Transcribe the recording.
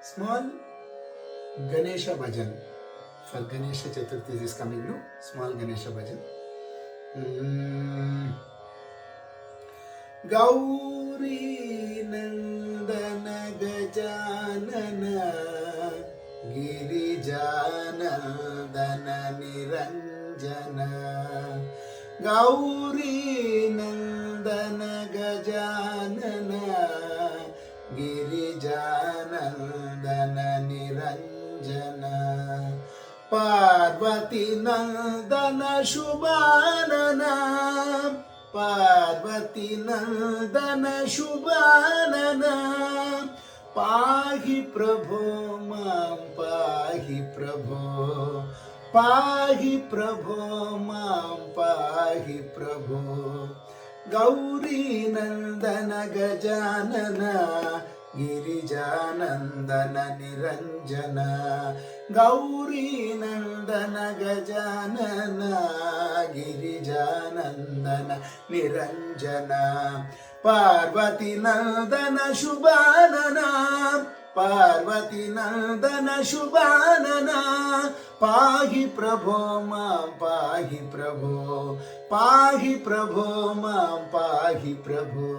Small Ganesha Bhajan for Ganesha Chaturthi is coming, no? Small Ganesha Bhajan. Gauri Nandana Gajanana Girijanandana Niranjana Gauri Nandana Gajanana Girijanandana Niranjana Parvati Nandana Shubhanana Parvati Nandana Shubhanana Pahi Prabho Mam Pahi Prabho Pahi Prabho Mam Pahi Prabho Gauri Nandana Gajanana Girijanandana Niranjana Gauri Nandana Gajanana Girijanandana Niranjana Parvati Nandana Shubhanana Parvati Nandana Shubhanana Pahi Prabho Mam Pahi Prabho Pahi Prabho Mam Pahi Prabho